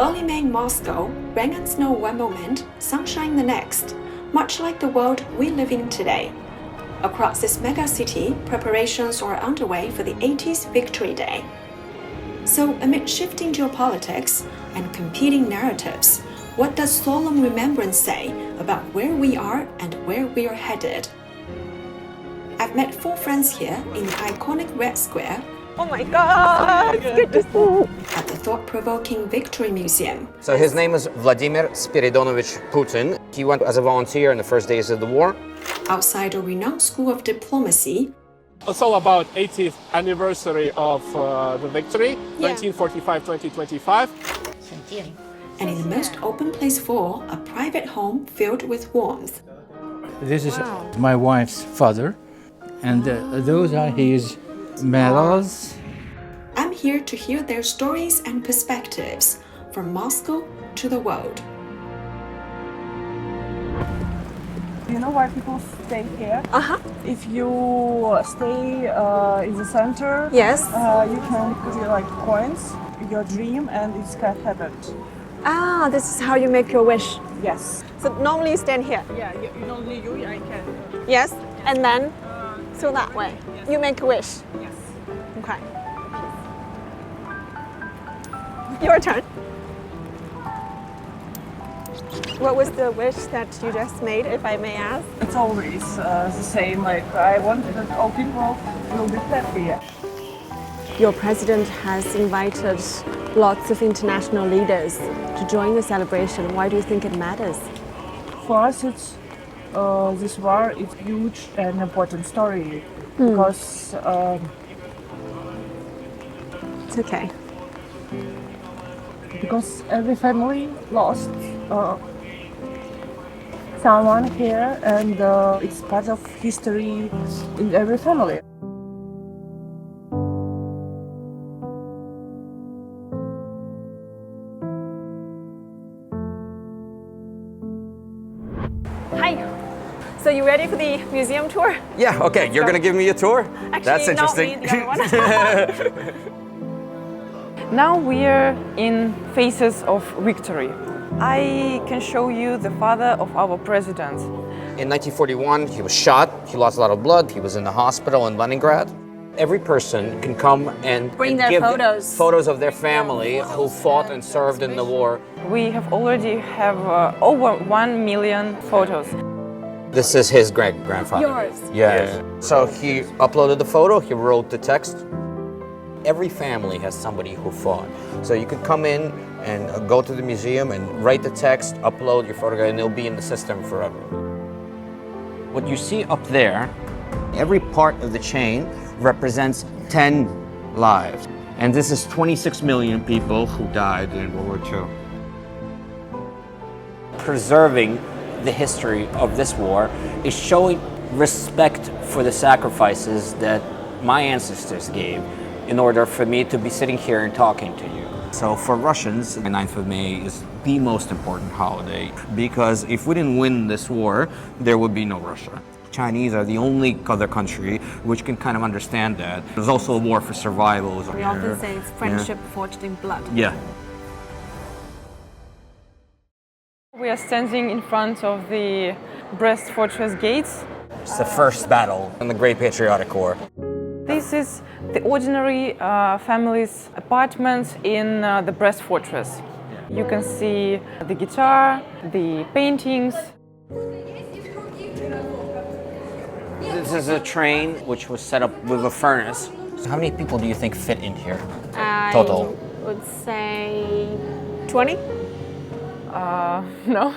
Early May in Moscow, rain and snow one moment, sunshine the next, much like the world we live in today. Across this mega city, preparations are underway for the 80th Victory Day. So, amid shifting geopolitics and competing narratives, what does solemn remembrance say about where we are and where we are headed? I've met 4 friends here in the iconic Red Square. Oh my God, it's good to see. At the thought-provoking Victory Museum. So his name is Vladimir Spiridonovich Putin. He went as a volunteer in the first days of the war. Outside a renowned school of diplomacy. It's all about 80th anniversary of the victory, 1945-2025. And in the most open place of all, a private home filled with warmth. This is my wife's father, and those are his medals. I'm here to hear their stories and perspectives, from Moscow to the world. You know why people stay here? If you stay in the center, Yes. You can put your coins, your dream, and it can happen. Ah, this is how you make your wish. Yes. So normally you stand here. Yeah, only you, I can. Yes. And then through that way. You make a wish. Yes. Okay. Your turn. What was the wish that you just made, if I may ask? It's always the same. I want that all people will be happy. Your president has invited lots of international leaders to join the celebration. Why do you think it matters? For us, it's this war is huge and important story because It's okay. Because every family lost someone here, and it's part of history in every family. Hi. So you ready for the museum tour? Yeah, okay, you're gonna give me a tour? Actually, That's interesting. not me, the other one. Now we're in Faces of Victory. I can show you the father of our president. In 1941, he was shot, he lost a lot of blood, he was in the hospital in Leningrad. Every person can come and Bring their give photos. of their family who fought and served in the war. We have already have over 1 million photos. This is his great-grandfather. Yours. Yeah. So he uploaded the photo, he wrote the text. Every family has somebody who fought. So you could come in and go to the museum and write the text, upload your photograph, and it'll be in the system forever. What you see up there, every part of the chain represents 10 lives. And this is 26 million people who died in World War II. Preserving the history of this war is showing respect for the sacrifices that my ancestors gave in order for me to be sitting here and talking to you. So for Russians, the 9th of May is the most important holiday because if we didn't win this war, there would be no Russia. Chinese are the only other country which can kind of understand that. There's also a war for survival. We often say it's friendship forged in blood. Yeah. We are standing in front of the Brest Fortress gates. It's the first battle in the Great Patriotic War. This is the ordinary family's apartment in the Brest Fortress. You can see the guitar, the paintings. This is a train which was set up with a furnace. So how many people do you think fit in here? Total? I would say 20. No,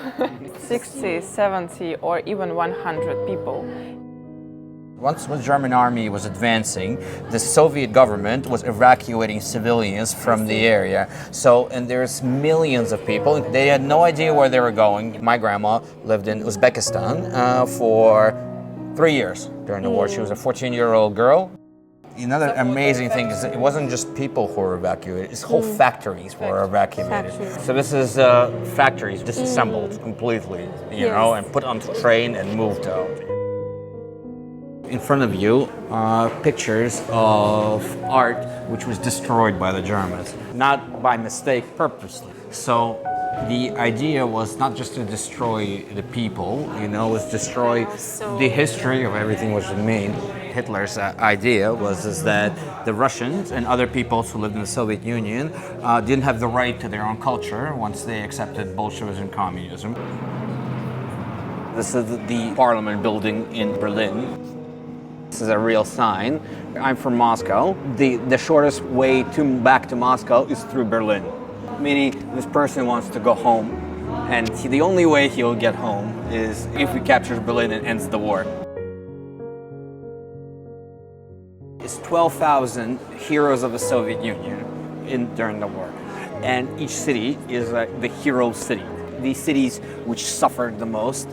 60, 70, or even 100 people. Once the German army was advancing, the Soviet government was evacuating civilians from the area. So, and there's millions of people. They had no idea where they were going. My grandma lived in Uzbekistan for 3 years during the war. She was a 14-year-old girl. Another amazing thing is that it wasn't just people who were evacuated, it's whole factories were evacuated. So this is factories disassembled completely, you know, and put onto train and moved out. In front of you are pictures of art which was destroyed by the Germans, not by mistake, purposely. So the idea was not just to destroy the people, it was destroy the history of everything which remained. Hitler's idea was that the Russians and other peoples who lived in the Soviet Union didn't have the right to their own culture once they accepted Bolshevism and communism. This is the parliament building in Berlin. This is a real sign. I'm from Moscow. The shortest way back to Moscow is through Berlin. Meaning this person wants to go home, and the only way he'll get home is if we capture Berlin and ends the war. It's 12,000 heroes of the Soviet Union during the war, and each city is the hero city. These cities which suffered the most.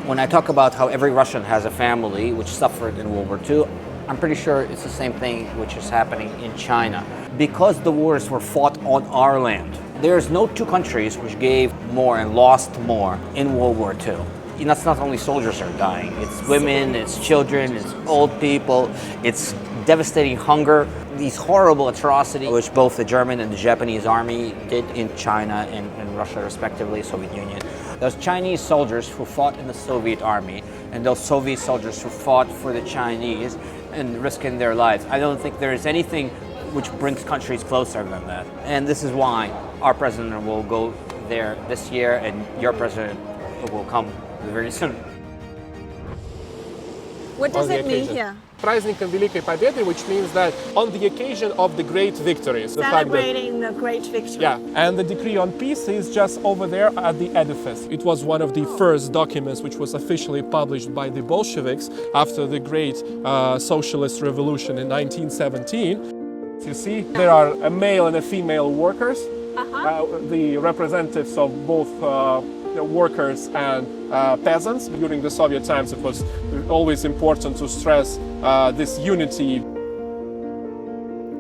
When I talk about how every Russian has a family which suffered in World War II, I'm pretty sure it's the same thing which is happening in China. Because the wars were fought on our land, there's no two countries which gave more and lost more in World War II. It's not only soldiers are dying, it's women, it's children, it's old people, it's devastating hunger, these horrible atrocities which both the German and the Japanese army did in China and Russia respectively, Soviet Union. Those Chinese soldiers who fought in the Soviet army and those Soviet soldiers who fought for the Chinese and risking their lives, I don't think there is anything which brings countries closer than that. And this is why our president will go there this year and your president will come very soon. What does it mean here? Праздником Великой Победы, which means that on the occasion of the great victories. Celebrating the great victory. Yeah, and the decree on peace is just over there at the edifice. It was one of the first documents which was officially published by the Bolsheviks after the great socialist revolution in 1917. You see, there are a male and a female workers, the representatives of both workers and peasants. During the Soviet times, it was always important to stress this unity.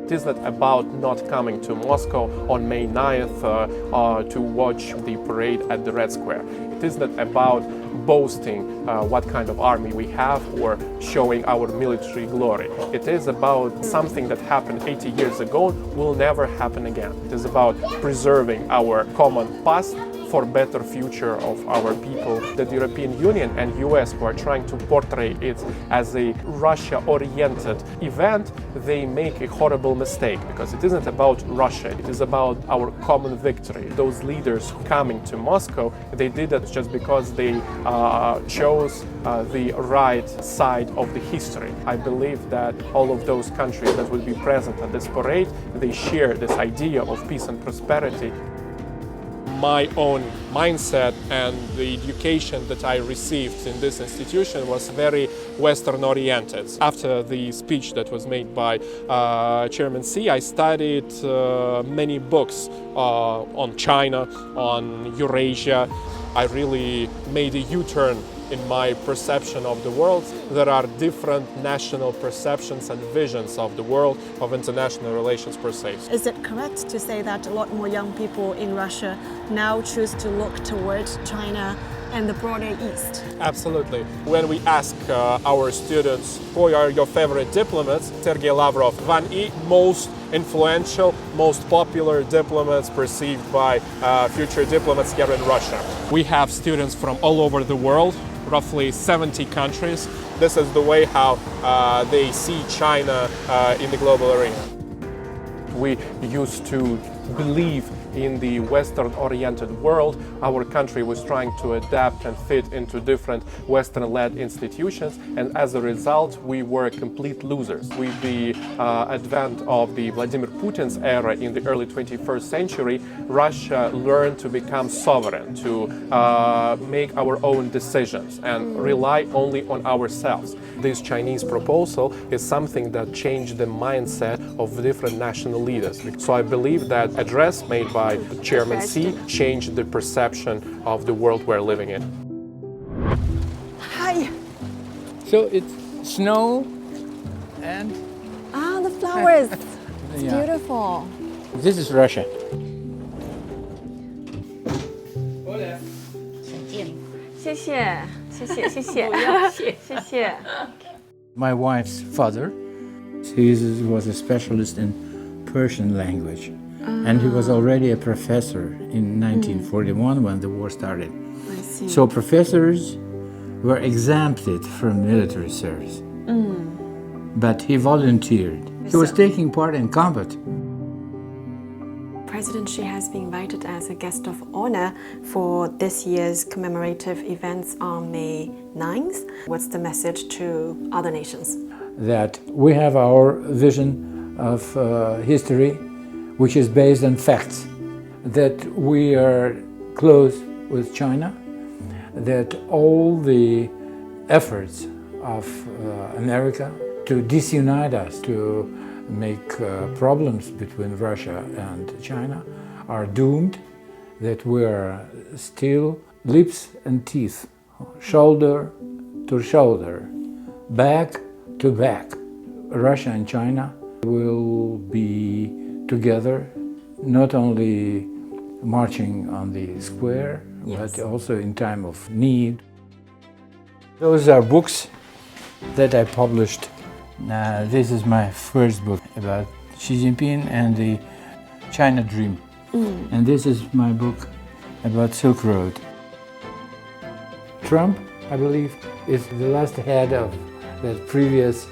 It isn't about not coming to Moscow on May 9th to watch the parade at the Red Square. It isn't about boasting what kind of army we have or showing our military glory. It is about something that happened 80 years ago will never happen again. It is about preserving our common past for better future of our people. The European Union and US, who are trying to portray it as a Russia-oriented event, they make a horrible mistake, because it isn't about Russia, it is about our common victory. Those leaders coming to Moscow, they did it just because they chose the right side of the history. I believe that all of those countries that will be present at this parade, they share this idea of peace and prosperity. My own mindset and the education that I received in this institution was very Western-oriented. After the speech that was made by Chairman Xi, I studied many books on China, on Eurasia. I really made a U-turn in my perception of the world. There are different national perceptions and visions of the world, of international relations per se. Is it correct to say that a lot more young people in Russia now choose to look towards China and the broader East? Absolutely. When we ask our students, who are your favorite diplomats, Sergei Lavrov, one most influential, most popular diplomats perceived by future diplomats here in Russia. We have students from all over the world, roughly 70 countries. This is the way how they see China in the global arena. We used to believe in the Western-oriented world. Our country was trying to adapt and fit into different Western-led institutions, and as a result, we were complete losers. With the advent of the Vladimir Putin's era in the early 21st century, Russia learned to become sovereign, to make our own decisions and rely only on ourselves. This Chinese proposal is something that changed the mindset of different national leaders. So I believe that address made by Chairman Xi changed the perception of the world we're living in. Hi. So it's snow and... Ah, the flowers. It's Yeah. beautiful. This is Russia. 谢谢，谢谢，谢谢，谢谢。My wife's father, he was a specialist in Persian language, and he was already a professor in 1941 when the war started. I see. So professors were exempted from military service, but he volunteered. He was taking part in combat. President Xi has been invited as a guest of honor for this year's commemorative events on May 9th. What's the message to other nations? That we have our vision of history, which is based on facts, that we are close with China, that all the efforts of America to disunite us, to make problems between Russia and China are doomed, that we are still lips and teeth, shoulder to shoulder, back to back. Russia and China will be together, not only marching on the square, but also in time of need. Those are books that I published. This is my first book about Xi Jinping and the China Dream. And this is my book about Silk Road. Trump, I believe, is the last head of that previous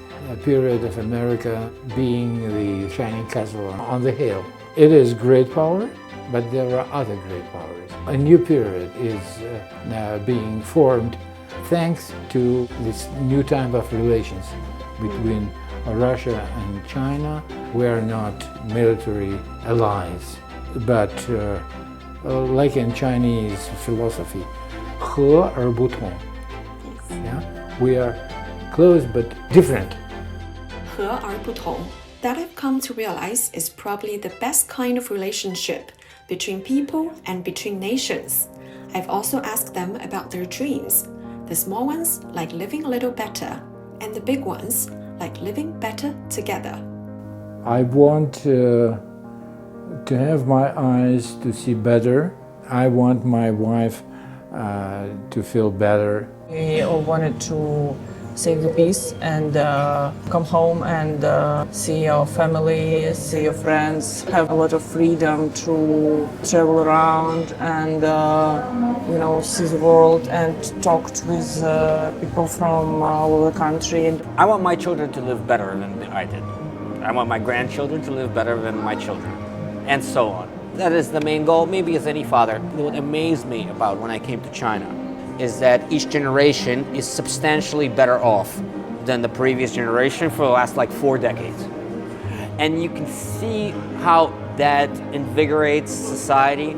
period of America being the shining castle on the hill. It is great power, but there are other great powers. A new period is now being formed thanks to this new type of relations between Russia and China. We are not military allies, but like in Chinese philosophy, 和而不同. Yeah? We are close but different. 和而不同. That I've come to realize is probably the best kind of relationship between people and between nations. I've also asked them about their dreams. The small ones like living a little better, and the big ones like living better together. I want to have my eyes to see better. I want my wife to feel better. We all wanted to save the peace and come home and see your family, see your friends, have a lot of freedom to travel around and see the world and talk with people from all over the country. I want my children to live better than I did. I want my grandchildren to live better than my children, and so on. That is the main goal. Maybe as any father, what amazed me about when I came to China is that each generation is substantially better off than the previous generation for the last 4 decades. And you can see how that invigorates society,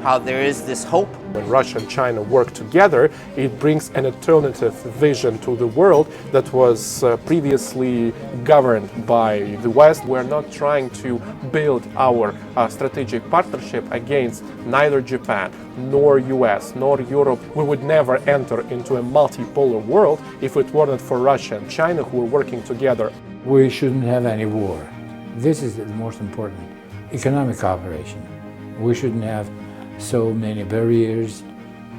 how there is this hope. When Russia and China work together, it brings an alternative vision to the world that was previously governed by the West. We're not trying to build our strategic partnership against neither Japan, nor US, nor Europe. We would never enter into a multipolar world if it weren't for Russia and China who are working together. We shouldn't have any war. This is the most important. Economic cooperation. We shouldn't have so many barriers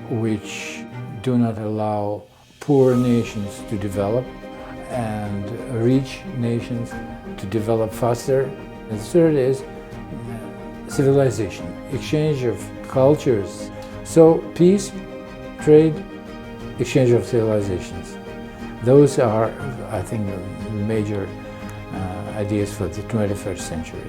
which do not allow poor nations to develop and rich nations to develop faster. And the third is civilization, exchange of cultures. So peace, trade, exchange of civilizations. Those are, I think, major ideas for the 21st century.